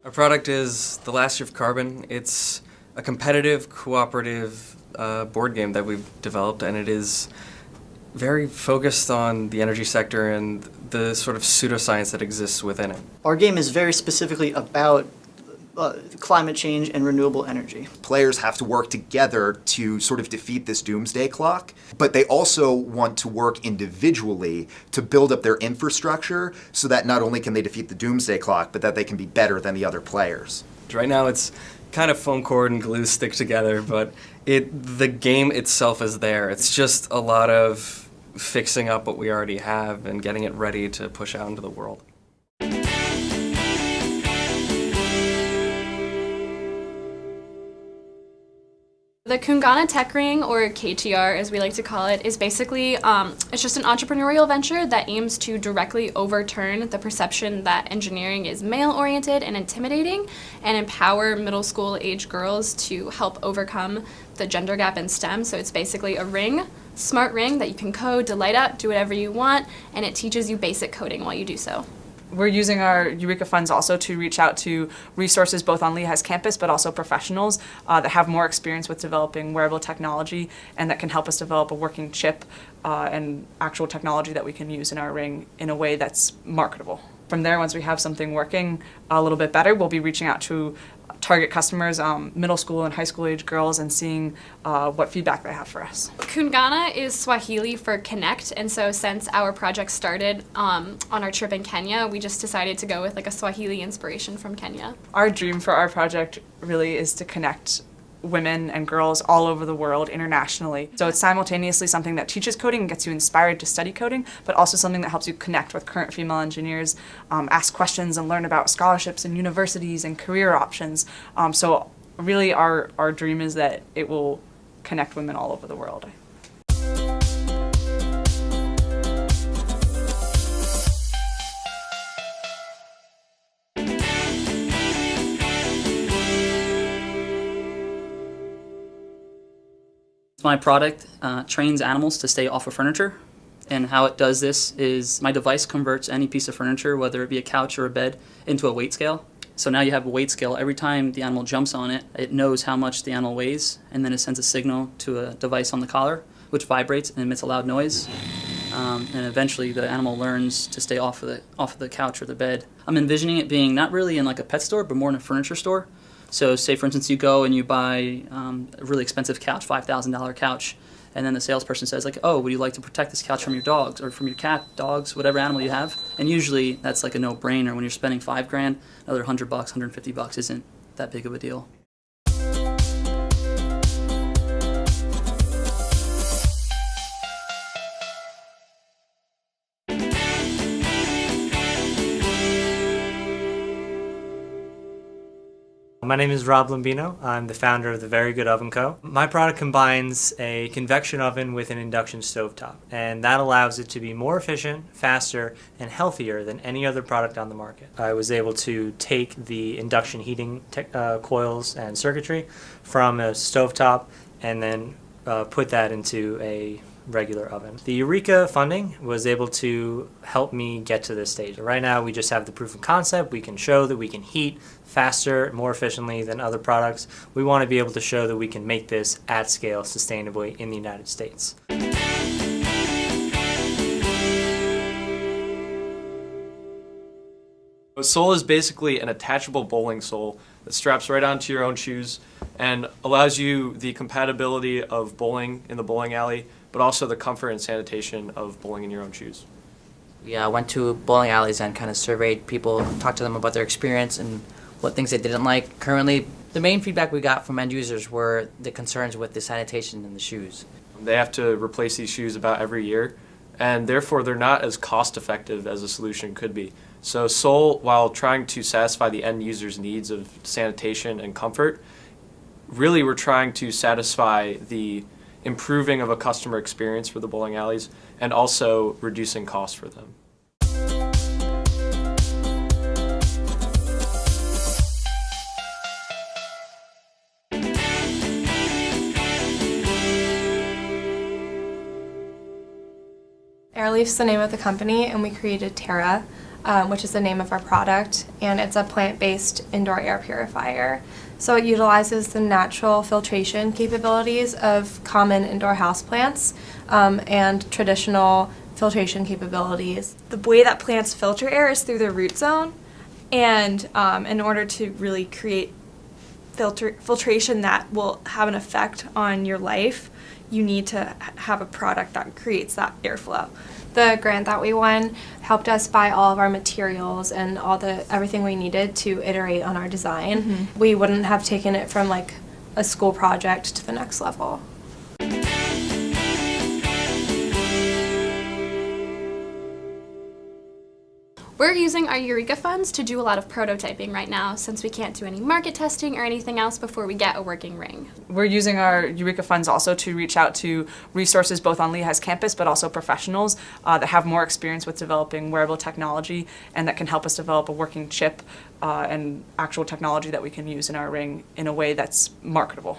Our product is The Last Year of Carbon. It's a competitive, cooperative board game that we've developed, and it is very focused on the energy sector and the sort of pseudoscience that exists within it. Our game is very specifically about climate change and renewable energy. Players have to work together to sort of defeat this doomsday clock, but they also want to work individually to build up their infrastructure so that not only can they defeat the doomsday clock, but that they can be better than the other players. Right now it's kind of foam cord and glue stick together, but the game itself is there. It's just a lot of fixing up what we already have and getting it ready to push out into the world. The CoonGonnit Tech Ring, or KTR as we like to call it, is basically it's just an entrepreneurial venture that aims to directly overturn the perception that engineering is male-oriented and intimidating, and empower middle school age girls to help overcome the gender gap in STEM. So it's basically a ring, smart ring that you can code to light up, do whatever you want, and it teaches you basic coding while you do so. We're using our EUREKA funds also to reach out to resources both on Lehigh's campus, but also professionals that have more experience with developing wearable technology and that can help us develop a working chip and actual technology that we can use in our ring in a way that's marketable. From there, once we have something working a little bit better, we'll be reaching out to target customers, middle school and high school age girls, and seeing what feedback they have for us. CoonGonnit is Swahili for connect, and so since our project started on our trip in Kenya, we just decided to go with like a Swahili inspiration from Kenya. Our dream for our project really is to connect women and girls all over the world internationally. So it's simultaneously something that teaches coding and gets you inspired to study coding, but also something that helps you connect with current female engineers, ask questions and learn about scholarships and universities and career options. So really our dream is that it will connect women all over the world. My product trains animals to stay off of furniture, and how it does this is my device converts any piece of furniture, whether it be a couch or a bed, into a weight scale. So now you have a weight scale. Every time the animal jumps on it, it knows how much the animal weighs, and then it sends a signal to a device on the collar, which vibrates and emits a loud noise. And eventually the animal learns to stay off of the couch or the bed. I'm envisioning it being not really in like a pet store, but more in a furniture store. So say, for instance, you go and you buy a really expensive couch, $5,000 couch, and then the salesperson says, like, oh, would you like to protect this couch from your dogs or from your cat, dogs, whatever animal you have? And usually that's like a no-brainer. When you're spending $5,000, another $100, $150 isn't that big of a deal. My name is Rob Lombino. I'm the founder of the Very Good Oven Co. My product combines a convection oven with an induction stovetop, and that allows it to be more efficient, faster, and healthier than any other product on the market. I was able to take the induction heating coils and circuitry from a stovetop and then put that into a regular oven. The EUREKA funding was able to help me get to this stage. Right now we just have the proof of concept. We can show that we can heat faster, more efficiently than other products. We want to be able to show that we can make this at scale sustainably in the United States. A sole is basically an attachable bowling sole that straps right onto your own shoes and allows you the compatibility of bowling in the bowling alley, but also the comfort and sanitation of bowling in your own shoes. We went to bowling alleys and kind of surveyed people, talked to them about their experience and what things they didn't like. Currently, the main feedback we got from end users were the concerns with the sanitation in the shoes. They have to replace these shoes about every year, and therefore they're not as cost effective as a solution could be. So Sole, while trying to satisfy the end user's needs of sanitation and comfort, really we're trying to satisfy the improving of a customer experience for the bowling alleys and also reducing costs for them. Airleaf's the name of the company, and we created Terra. which is the name of our product, and it's a plant-based indoor air purifier. So it utilizes the natural filtration capabilities of common indoor houseplants and traditional filtration capabilities. The way that plants filter air is through their root zone, and in order to really create filtration that will have an effect on your life, you need to have a product that creates that airflow. The grant that we won helped us buy all of our materials and everything we needed to iterate on our design. We wouldn't have taken it from like a school project to the next level. We're using our EUREKA funds to do a lot of prototyping right now, since we can't do any market testing or anything else before we get a working ring. We're using our EUREKA funds also to reach out to resources both on Lehigh's campus, but also professionals that have more experience with developing wearable technology and that can help us develop a working chip and actual technology that we can use in our ring in a way that's marketable.